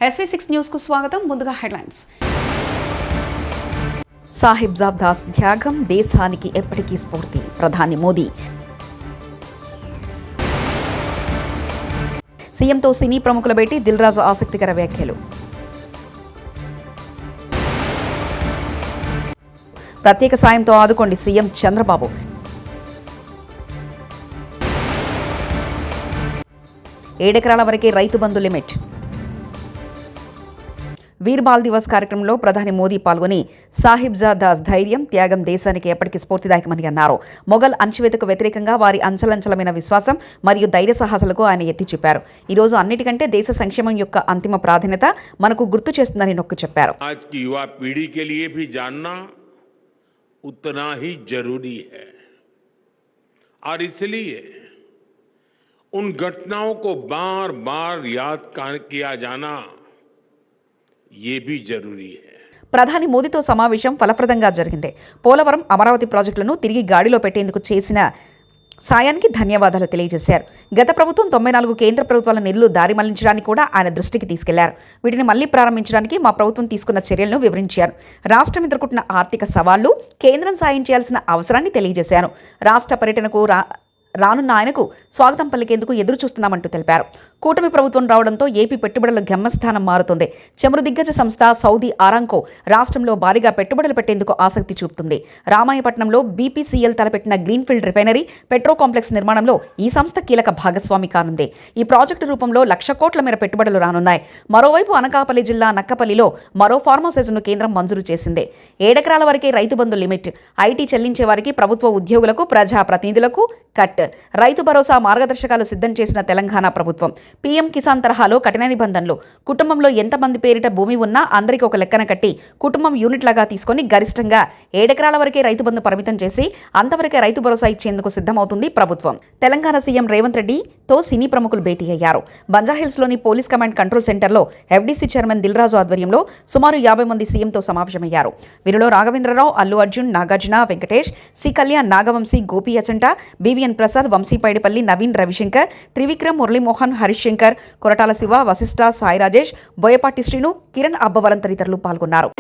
SV6 news కు స్వాగతం. ముందుగా హెడ్లైన్స్. సాహిబ్జాద్ దాస్ త్యాగం దేశానికి ఎప్పటికీ స్ఫూర్తి. ప్రధాని మోదీ. సీఎంతో సినీ ప్రముఖుల భేటీ. దిల్ రాజు ఆసక్తికర వ్యాఖ్యలు. ప్రత్యేక సాయంతో ఆదుకోండి సీఎం చంద్రబాబు. ఏడెకరాల వరకే రైతు బంధు లిమిట్. వీర్ బాల్ దివస్ కార్యక్రమంలో ప్రధాని మోదీ పాల్గొని సాహిబ్జాద్ దాస్ ధైర్యం త్యాగం దేశానికి ఎప్పటికీ స్ఫూర్తిదాయకమని అన్నారు. మొఘల్ అణచివేతకు వ్యతిరేకంగా వారి అంచలంచలమైన విశ్వాసం మరియు ధైర్య సాహసాలకు ఆయన ఎత్తి చెప్పారు. ఈ రోజు అన్నిటికంటే దేశ సంక్షేమం యొక్క అంతిమ ప్రాధాన్యత మనకు గుర్తు చేస్తుందని నొక్కి చెప్పారు. उतना ही जरूरी है और इसलिए उन घटनाओं को बार बार याद किया जाना ये भी जरूरी है. ప్రధాని మోదీతో సమావేశం ఫలప్రదంగా జరిగింది. పోలవరం అమరావతి ప్రాజెక్టులను తిరిగి గాడిలో పెట్టేందుకు చేసిన సాయానికి ధన్యవాదాలు తెలియజేశారు. గత ప్రభుత్వం 94 కేంద్ర ప్రభుత్వాల నిధులు దారి మళ్లించడానికి కూడా ఆయన దృష్టికి తీసుకెళ్లారు. వీటిని మళ్లీ ప్రారంభించడానికి మా ప్రభుత్వం తీసుకున్న చర్యలను వివరించారు. రాష్ట్రం ఎదుర్కొంటున్న ఆర్థిక సవాళ్లు, కేంద్రం సాయం చేయాల్సిన అవసరాన్ని తెలియజేశారు. రాష్ట్ర పర్యటనకు రానున్న ఆయనకు స్వాగతం పలికేందుకు ఎదురు చూస్తున్నామంటూ తెలిపారు. కూటమి ప్రభుత్వం రావడంతో ఏపీ పెట్టుబడుల గమ్యస్థానం మారుతుంది. చమురు దిగ్గజ సంస్థ సౌదీ ఆరాంకో రాష్ట్రంలో భారీగా పెట్టుబడులు పెట్టేందుకు ఆసక్తి చూపుతుంది. రామాయపట్నంలో బీపీసీఎల్ తలపెట్టిన గ్రీన్ఫీల్డ్ రిఫైనరీ, పెట్రో కాంప్లెక్స్ నిర్మాణంలో ఈ సంస్థ కీలక భాగస్వామి కానుంది. ఈ ప్రాజెక్టు రూపంలో 1,00,000 కోట్ల మేర పెట్టుబడులు రానున్నాయి. మరోవైపు అనకాపల్లి జిల్లా నక్కపల్లిలో మరో ఫార్మాసెజ్ను కేంద్రం మంజూరు చేసింది. 7 ఎకరాల వరకే రైతు బంధు లిమిట్. ఐటీ చెల్లించే వారికి, ప్రభుత్వ ఉద్యోగులకు, ప్రజాప్రతినిధులకు కట్. రైతు భరోసా మార్గదర్శకాలు సిద్ధం చేసిన తెలంగాణ ప్రభుత్వం. పీఎం కిసాన్ తరహాలో కఠిన నిబంధనలు. కుటుంబంలో ఎంతమంది పేరిట భూమి ఉన్నా అందరికీ ఒక లెక్కన కట్టి కుటుంబం యూనిట్లాగా తీసుకొని గరిష్టంగా 7 ఎకరాల వరకే రైతు బంధు పరిమితం చేసి అంతవరకే రైతు భరోసా ఇచ్చేందుకు సిద్ధమవుతుంది ప్రభుత్వం. తెలంగాణ సీఎం రేవంత్ రెడ్డితో సినీ ప్రముఖులు భేటీ అయ్యారు. బంజారాహిల్స్లోని పోలీస్ కమాండ్ కంట్రోల్ సెంటర్లో ఎఫ్డీసీ చైర్మన్ దిల్ రాజు ఆధ్వర్యంలో సుమారు 50 మంది సీఎంతో సమావేశమయ్యారు. వీరిలో రాఘవేంద్రరావు, అల్లు అర్జున్, నాగార్జున, వెంకటేష్, సి కళ్యాణ్, నాగవంశీ, గోపి అచంట, బీవీఎన్ ప్రసాద్, వంశీ పైడిపల్లి, నవీన్, రవిశంకర్, త్రివిక్రమ్, మురళీమోహన్, హరీష్ శంకర్, కొరటాల శివ, వశిష్ఠ, సాయి రాజేష్, బోయపాటి శ్రీను, కిరణ్ అబ్బవరం తదితరులు పాల్గొన్నారు.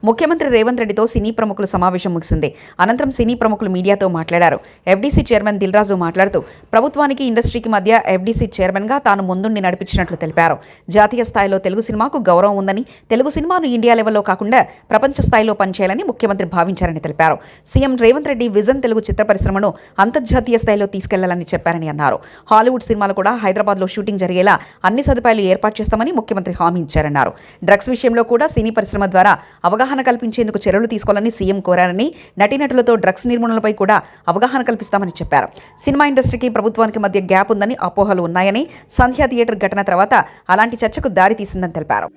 ముఖ్యమంత్రి రేవంత్ రెడ్డితో సినీ ప్రముఖుల సమావేశం ముగిసింది. అనంతరం సినీ ప్రముఖులు మీడియాతో మాట్లాడారు. ఎఫ్డీసీ చైర్మన్ దిల్ రాజు మాట్లాడుతూ ప్రభుత్వానికి, ఇండస్ట్రీకి మధ్య ఎఫ్డీసీ చైర్మన్గా తాను ముందుండి నడిపించినట్లు తెలిపారు. జాతీయ స్థాయిలో తెలుగు సినిమాకు గౌరవం ఉందని, తెలుగు సినిమాను ఇండియా లెవెల్లో కాకుండా ప్రపంచ స్థాయిలో పనిచేయాలని ముఖ్యమంత్రి భావించారని తెలిపారు. సీఎం రేవంత్ రెడ్డి విజన్ తెలుగు చిత్ర పరిశ్రమను అంతర్జాతీయ స్థాయిలో తీసుకెళ్లాలని చెప్పారని అన్నారు. హాలీవుడ్ సినిమాలు కూడా హైదరాబాద్లో షూటింగ్ జరిగేలా అన్ని సదుపాయాలు ఏర్పాటు చేస్తామని ముఖ్యమంత్రి హామీ ఇచ్చారన్నారు. డ్రగ్స్ విషయంలో కూడా సినీ పరిశ్రమ ద్వారా అవగాహన కల్పించేందుకు చర్యలు తీసుకోవాలని సీఎం కోరారని, నటీనటులతో డ్రగ్స్ నిర్మూలనపై కూడా అవగాహన కల్పిస్తామని చెప్పారు. సినిమా ఇండస్ట్రీకి ప్రభుత్వానికి మధ్య గ్యాప్ ఉందని, అపోహలు ఉన్నాయని, సంధ్యా థియేటర్ ఘటన తర్వాత అలాంటి చర్చకు దారి తీసిందని తెలిపారు.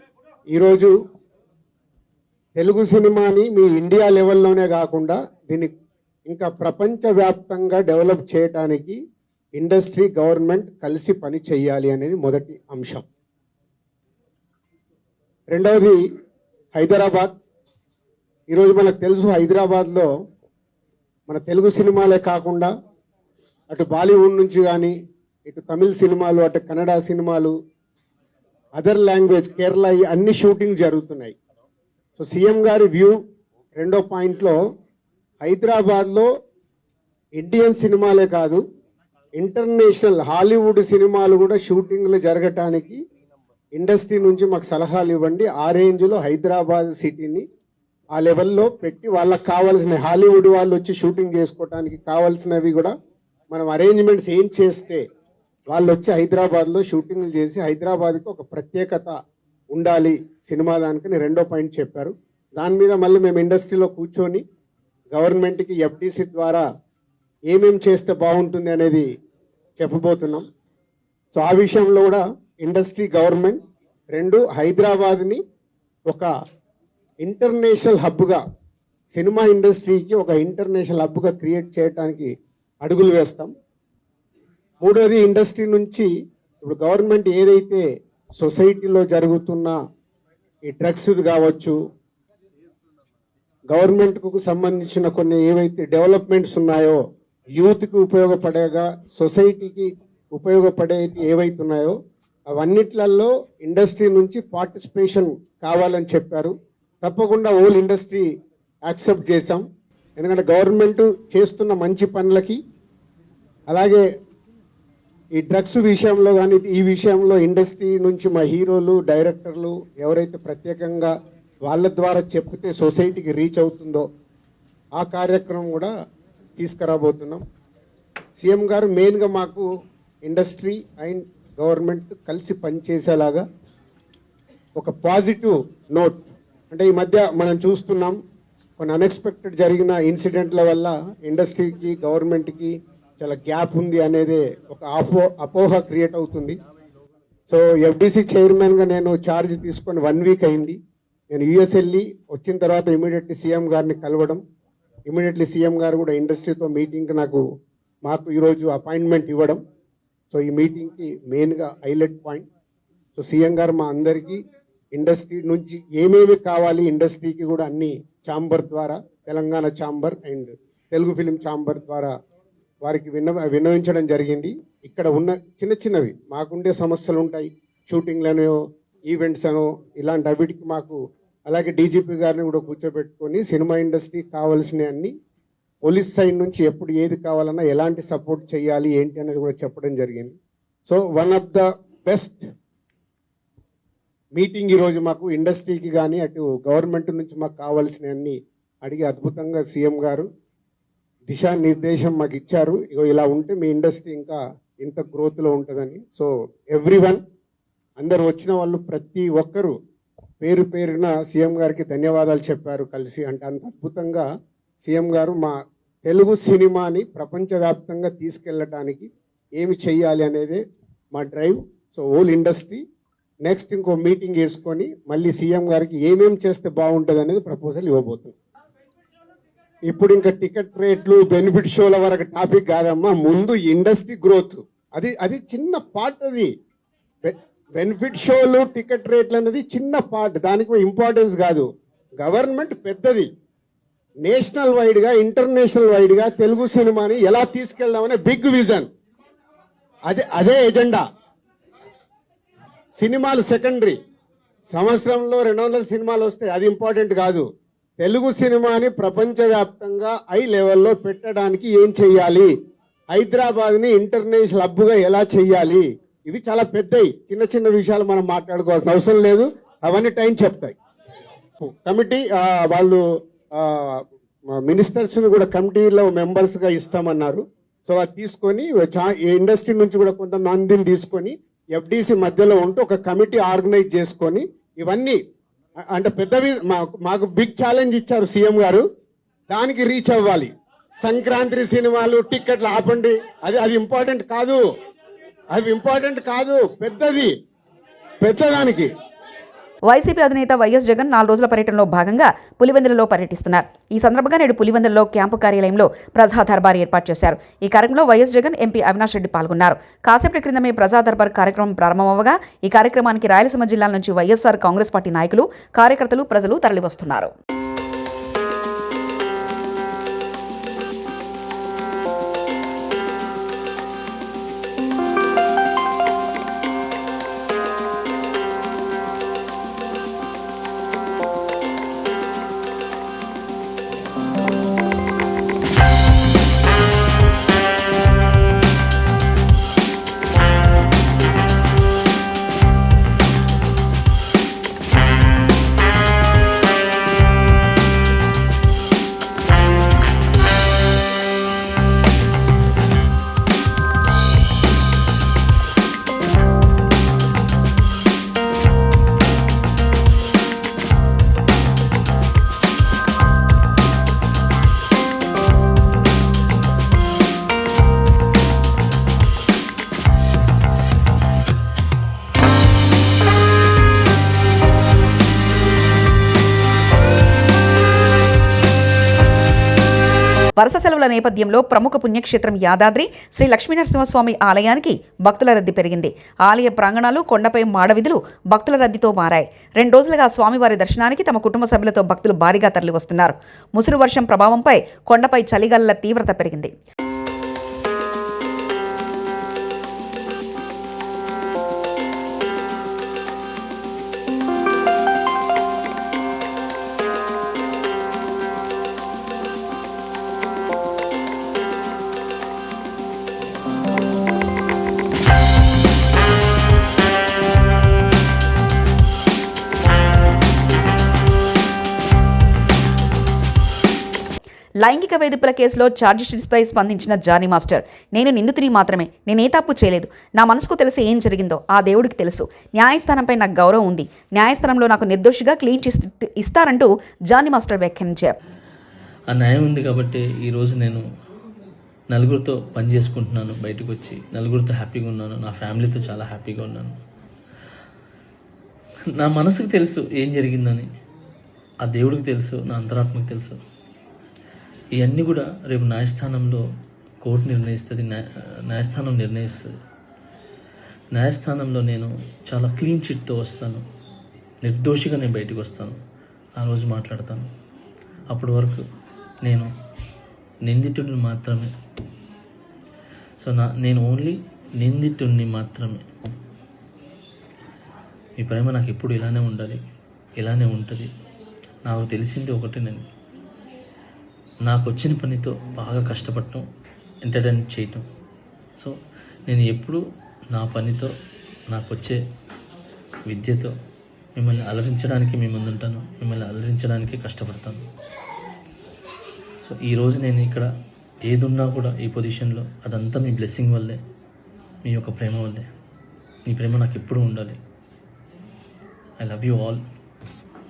ఈరోజు తెలుగు సినిమాని మీ ఇండియా లెవెల్లోనే కాకుండా దీన్ని ఇంకా ప్రపంచవ్యాప్తంగా డెవలప్ చేయడానికి ఇండస్ట్రీ, గవర్నమెంట్ కలిసి పని చేయాలి అనేది మొదటి అంశం. రెండవది హైదరాబాద్. ఈరోజు మనకు తెలుసు, హైదరాబాద్లో మన తెలుగు సినిమాలే కాకుండా అటు బాలీవుడ్ నుంచి కానీ ఇటు తమిళ సినిమాలు, అటు కన్నడ సినిమాలు, అదర్ లాంగ్వేజ్, కేరళ, ఈ అన్ని షూటింగ్ జరుగుతున్నాయి. సో సీఎం గారి వ్యూ రెండో పాయింట్లో హైదరాబాద్లో ఇండియన్ సినిమాలే కాదు, ఇంటర్నేషనల్ హాలీవుడ్ సినిమాలు కూడా షూటింగ్లు జరగటానికి ఇండస్ట్రీ నుంచి మాకు సలహాలు ఇవ్వండి. ఆ రేంజ్లో హైదరాబాద్ సిటీని ఆ లెవెల్లో పెట్టి వాళ్ళకి కావాల్సిన హాలీవుడ్ వాళ్ళు వచ్చి షూటింగ్ చేసుకోవడానికి కావాల్సినవి కూడా మనం అరేంజ్మెంట్స్ ఏం చేస్తే వాళ్ళు వచ్చి హైదరాబాద్లో షూటింగ్లు చేసి హైదరాబాద్కి ఒక ప్రత్యేకత ఉండాలి సినిమా దానికని రెండో పాయింట్ చెప్పారు. దాని మీద మళ్ళీ మేము ఇండస్ట్రీలో కూర్చొని గవర్నమెంట్కి ఎఫ్డిసి ద్వారా ఏమేం చేస్తే బాగుంటుంది అనేది చెప్పబోతున్నాం. సో ఆ విషయంలో కూడా ఇండస్ట్రీ, గవర్నమెంట్ రెండు హైదరాబాద్ని ఒక ఇంటర్నేషనల్ హబ్గా, సినిమా ఇండస్ట్రీకి ఒక ఇంటర్నేషనల్ హబ్గా క్రియేట్ చేయడానికి అడుగులు వేస్తాం. మూడోది, ఇండస్ట్రీ నుంచి ఇప్పుడు గవర్నమెంట్ ఏదైతే సొసైటీలో జరుగుతున్న ఈ డ్రగ్స్ కావచ్చు, గవర్నమెంట్కు సంబంధించిన కొన్ని ఏవైతే డెవలప్మెంట్స్ ఉన్నాయో, యూత్కి ఉపయోగపడేగా, సొసైటీకి ఉపయోగపడే ఏవైతే ఉన్నాయో అవన్నిట్లలో ఇండస్ట్రీ నుంచి పార్టిసిపేషన్ కావాలని చెప్పారు. తప్పకుండా ఓల్ ఇండస్ట్రీ యాక్సెప్ట్ చేశాం. ఎందుకంటే గవర్నమెంట్ చేస్తున్న మంచి పనులకి, అలాగే ఈ డ్రగ్స్ విషయంలో కానీ ఈ విషయంలో ఇండస్ట్రీ నుంచి మా హీరోలు, డైరెక్టర్లు ఎవరైతే ప్రత్యేకంగా వాళ్ళ ద్వారా చెప్తే సొసైటీకి రీచ్ అవుతుందో ఆ కార్యక్రమం కూడా తీసుకురాబోతున్నాం. సీఎం గారు మెయిన్గా మాకు ఇండస్ట్రీ అండ్ గవర్నమెంట్ కలిసి పనిచేసేలాగా ఒక పాజిటివ్ నోట్, అంటే ఈ మధ్య మనం చూస్తున్నాం కొన్ని అన్ఎక్స్పెక్టెడ్ జరిగిన ఇన్సిడెంట్ల వల్ల ఇండస్ట్రీకి, గవర్నమెంట్కి చాలా గ్యాప్ ఉంది అనేదే ఒక అపోహ క్రియేట్ అవుతుంది. సో ఎఫ్డిసి చైర్మన్గా నేను ఛార్జ్ తీసుకొని 1 వీక్ అయింది. నేను యూఎస్ వెళ్ళి వచ్చిన తర్వాత ఇమీడియట్లీ సీఎం గారిని కలవడం, ఇమీడియట్లీ సీఎం గారు కూడా ఇండస్ట్రీతో మీటింగ్కి మాకు ఈరోజు అపాయింట్మెంట్ ఇవ్వడం. సో ఈ మీటింగ్కి మెయిన్గా హైలైట్ పాయింట్. సో సీఎం గారు మా అందరికీ ఇండస్ట్రీ నుంచి ఏమేమి కావాలి, ఇండస్ట్రీకి కూడా అన్ని ఛాంబర్ ద్వారా, Telangana chamber and Telugu film chamber ద్వారా వారికి విన్నవించడం జరిగింది. ఇక్కడ ఉన్న చిన్న చిన్నవి మాకుండే సమస్యలు ఉంటాయి, షూటింగ్లనో ఈవెంట్స్ అనో ఇలాంటి అవిటికి మాకు, అలాగే డీజీపీ గారిని కూడా కూర్చోబెట్టుకొని సినిమా ఇండస్ట్రీకి కావాల్సిన అన్ని, పోలీస్ సైడ్ నుంచి ఎప్పుడు ఏది కావాలన్నా ఎలాంటి సపోర్ట్ చేయాలి ఏంటి అనేది కూడా చెప్పడం జరిగింది. So one of the best meeting ఈరోజు మాకు ఇండస్ట్రీకి కానీ అటు గవర్నమెంట్ నుంచి మాకు కావాల్సినవన్నీ అడిగి అద్భుతంగా సీఎం గారు దిశానిర్దేశం మాకు ఇచ్చారు. ఇగో ఇలా ఉంటే మీ ఇండస్ట్రీ ఇంకా ఇంత గ్రోత్లో ఉంటుందని. సో ఎవ్రీవన్, అందరు వచ్చిన వాళ్ళు ప్రతి ఒక్కరూ పేరు పేరున సీఎం గారికి ధన్యవాదాలు చెప్పారు కలిసి. అంటే అంత అద్భుతంగా సీఎం గారు మా తెలుగు సినిమాని ప్రపంచవ్యాప్తంగా తీసుకెళ్ళటానికి ఏమి చెయ్యాలి అనేదే మా drive. So all industry next ఇంకో మీటింగ్ వేసుకొని మళ్ళీ సీఎం గారికి ఏమేమి చేస్తే బాగుంటుంది అనేది ప్రపోజల్ ఇవ్వబోతుంది. ఇప్పుడు ఇంకా టికెట్ రేట్లు, బెనిఫిట్ షోల వరకు టాపిక్ కాదమ్మా, ముందు ఇండస్ట్రీ గ్రోత్, అది చిన్న పార్ట్. అది బెనిఫిట్ షోలు, టికెట్ రేట్లు అనేది చిన్న పార్ట్, దానికి ఇంపార్టెన్స్ కాదు. గవర్నమెంట్ పెద్దది, నేషనల్ వైడ్గా, ఇంటర్నేషనల్ వైడ్గా తెలుగు సినిమాని ఎలా తీసుకెళ్దామనే బిగ్ విజన్, అదే ఎజెండా. సినిమాలు సెకండరీ, సంవత్సరంలో 200 సినిమాలు వస్తాయి, అది ఇంపార్టెంట్ కాదు. తెలుగు సినిమాని ప్రపంచవ్యాప్తంగా హై లెవెల్లో పెట్టడానికి ఏం చెయ్యాలి, హైదరాబాద్ని ఇంటర్నేషనల్ హబ్గా ఎలా చెయ్యాలి, ఇవి చాలా పెద్దవి. చిన్న చిన్న విషయాలు మనం మాట్లాడుకోవాల్సిన అవసరం లేదు, అవన్నీ టైం చెప్తాయి. కమిటీ వాళ్ళు మినిస్టర్స్ని కూడా కమిటీలో మెంబర్స్గా ఇస్తామన్నారు. సో అది తీసుకొని ఇండస్ట్రీ నుంచి కూడా కొంతమందిని తీసుకొని ఎఫ్డిసి మధ్యలో ఉంటూ ఒక కమిటీ ఆర్గనైజ్ చేసుకొని ఇవన్నీ, అంటే పెద్దవి మాకు బిగ్ ఛాలెంజ్ ఇచ్చారు సీఎం గారు, దానికి రీచ్ అవ్వాలి. సంక్రాంతి సినిమాలు టిక్కెట్లు ఆపండి, అది ఇంపార్టెంట్ కాదు, అవి ఇంపార్టెంట్ కాదు, పెద్దదానికి. వైసీపీ అధినేత వైఎస్ జగన్ 4 రోజుల పర్యటనలో భాగంగా పులివెందులలో పర్యటిస్తున్నారు. ఈ సందర్భంగా నేడు పులివెందులలో క్యాంపు కార్యాలయంలో ప్రజా దర్బార్ ఏర్పాటు చేశారు. ఈ కార్యక్రమంలో వైఎస్ జగన్, ఎంపీ అవినాష్ రెడ్డి పాల్గొన్నారు. కాసేపటి క్రిందమే ప్రజా దర్బార్ కార్యక్రమం ప్రారంభమవగా ఈ కార్యక్రమానికి రాయలసీమ జిల్లాల నుంచి వైఎస్ఆర్ కాంగ్రెస్ పార్టీ నాయకులు, కార్యకర్తలు, ప్రజలు తరలివస్తున్నారు. వరుస సెలవుల నేపథ్యంలో ప్రముఖ పుణ్యక్షేత్రం యాదాద్రి శ్రీ లక్ష్మీనరసింహస్వామి ఆలయానికి భక్తుల రద్దీ పెరిగింది. ఆలయ ప్రాంగణాలు, కొండపై మాడవీధులు భక్తుల రద్దీతో మారాయి. 2 రోజులుగా స్వామివారి దర్శనానికి తమ కుటుంబ సభ్యులతో భక్తులు భారీగా తరలివస్తున్నారు. ముసురు వర్షం ప్రభావంపై కొండపై చలిగాలుల తీవ్రత పెరిగింది. లైంగిక వేధింపుల కేసులో ఛార్జిషీట్పై స్పందించిన జానీ మాస్టర్, నేను నిందితుని మాత్రమే, నేనే తప్పు చేయలేదు. నా మనసుకు తెలిసి ఏం జరిగిందో ఆ దేవుడికి తెలుసు. న్యాయస్థానంపై నాకు గౌరవం ఉంది. న్యాయస్థానంలో నాకు నిర్దోషిగా క్లీన్ చిట్ ఇస్తారంటూ జానీ మాస్టర్ వ్యాఖ్యానించారు. ఆ న్యాయం ఉంది కాబట్టి ఈరోజు నేను నలుగురితో పని చేసుకుంటున్నాను. బయటకు వచ్చి నలుగురితో హ్యాపీగా ఉన్నాను. నా ఫ్యామిలీతో చాలా హ్యాపీగా ఉన్నాను. నా మనసుకు తెలుసు ఏం జరిగిందని, ఆ దేవుడికి తెలుసు, నా అంతరాత్మకు తెలుసు. ఇవన్నీ కూడా రేపు న్యాయస్థానంలో కోర్టు నిర్ణయిస్తుంది, న్యాయస్థానం నిర్ణయిస్తుంది. న్యాయస్థానంలో నేను చాలా క్లీన్ చిట్తో వస్తాను. నిర్దోషిగా నేను బయటకు వస్తాను. ఆ రోజు మాట్లాడతాను. అప్పటి వరకు నేను నిందితుడిని మాత్రమే. సో నేను ఓన్లీ నిందితుడిని మాత్రమే. మీ ప్రేమ నాకు ఎప్పుడు ఇలానే ఉండాలి, ఇలానే ఉంటుంది. నాకు తెలిసింది ఒకటేనండి, నాకు వచ్చిన పనితో బాగా కష్టపడటం, ఎంటర్టైన్ చేయటం. సో నేను ఎప్పుడు నా పనితో, నాకు వచ్చే విద్యతో మిమ్మల్ని అలరించడానికి మీ ముందుంటాను. మిమ్మల్ని అలరించడానికి కష్టపడతాను. సో ఈరోజు నేను ఇక్కడ ఏదున్నా కూడా ఈ పొజిషన్లో అదంతా మీ బ్లెస్సింగ్ వల్లే, మీ యొక్క ప్రేమ వల్లే. మీ ప్రేమ నాకు ఎప్పుడూ ఉండాలి. I love you all.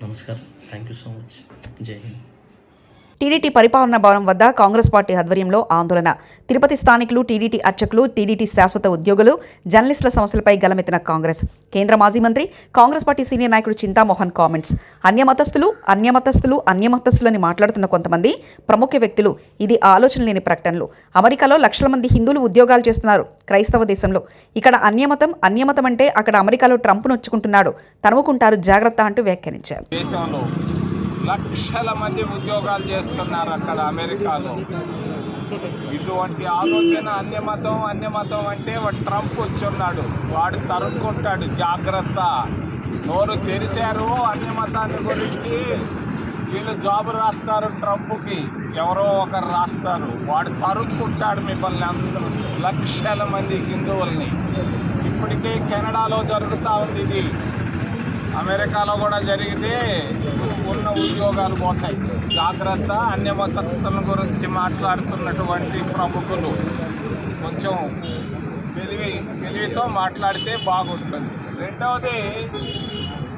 నమస్కారం. Thank you so much. జై హింద్. టీడీటీ పరిపాలనా భవనం వద్ద కాంగ్రెస్ పార్టీ ఆధ్వర్యంలో ఆందోళన. తిరుపతి స్థానికులు, టీడీటీ అర్చకులు, టీడీటీ శాశ్వత ఉద్యోగులు, జర్నలిస్టుల సమస్యలపై గలమెత్తిన కాంగ్రెస్. కేంద్ర మాజీ మంత్రి, కాంగ్రెస్ పార్టీ సీనియర్ నాయకుడు చింతామోహన్ కామెంట్స్. అన్యమతస్థులని మాట్లాడుతున్న కొంతమంది ప్రముఖ వ్యక్తులు ఇది ఆలోచన లేని ప్రకటనలు. అమెరికాలో లక్షల మంది హిందువులు ఉద్యోగాలు చేస్తున్నారు. క్రైస్తవ దేశంలో ఇక్కడ అన్యమతం అంటే అక్కడ అమెరికాలో ట్రంప్ నొచ్చుకుంటున్నాడు, తనుముకుంటారు, జాగ్రత్త అంటూ వ్యాఖ్యానించారు. లక్షల మంది ఉద్యోగాలు చేస్తున్నారు అక్కడ అమెరికాలో. ఇటువంటి ఆలోచన అన్యమతం అంటే వాడు ట్రంప్ వచ్చున్నాడు, వాడు తరుక్కుంటాడు, జాగ్రత్త. నోరు తెరిశారు అన్యమతాన్ని గురించి. వీళ్ళు జాబు రాస్తారు ట్రంప్కి, ఎవరో ఒకరు రాస్తారు, వాడు తరుక్కుంటాడు మిమ్మల్ని అందరూ, లక్షల మంది హిందువుల్ని. ఇప్పటికే కెనడాలో జరుగుతూ ఉంది ఇది, అమెరికాలో కూడా జరిగితే ఉన్న ఉద్యోగాలు పోతాయి. జాగ్రత్త. అన్యమతస్థుల గురించి మాట్లాడుతున్నటువంటి ప్రముఖులు కొంచెం తెలివితో మాట్లాడితే బాగుంటుంది. రెండవది,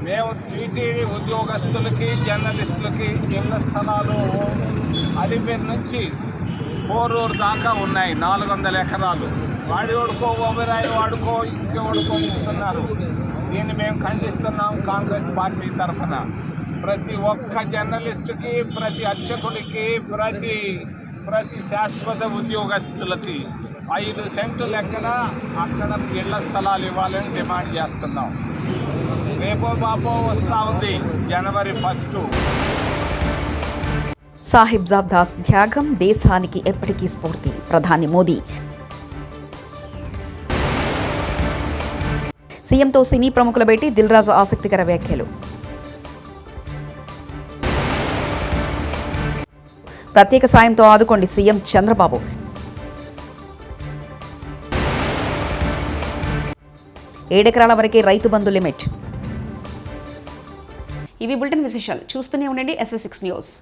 మేము టీటీడీ ఉద్యోగస్తులకి, జర్నలిస్టులకి ఇళ్ల స్థలాలు అలిపేరు నుంచి పోరూరు దాకా ఉన్నాయి. 400 ఎకరాలు. వాడి వాడుకో, ఓబెరాయి వాడుకో, ఇంకెవడుకో ఇస్తున్నారు. దీన్ని మేము ఖండిస్తున్నాం కాంగ్రెస్ పార్టీ తరఫున. ప్రతి ఒక్క జర్నలిస్టుకి, ప్రతి అర్చకుడికి, ప్రతి శాశ్వత ఉద్యోగస్తులకి 5 సెంట్లు లెక్కన అక్కడ ఇళ్ల స్థలాలు ఇవ్వాలని డిమాండ్ చేస్తున్నాం. రేపో బాపో వస్తూ ఉంది జనవరి 1. సాహిబ్ దాస్ త్యాగం దేశానికి ఎప్పటికీ స్ఫూర్తి. ప్రధాని మోదీ. సీఎంతో సినీ ప్రముఖుల భేటీ, దిల్ రాజు ఆసక్తికర వ్యాఖ్యలు. ప్రత్యేక సాయంతో ఆదుకోండి సీఎం చంద్రబాబు. 7 ఎకరాల వరకే రైతు బంధు లిమిట్. ఇవి బులెటిన్ విశేషాలు. చూస్తూనే ఉండండి SV6 న్యూస్.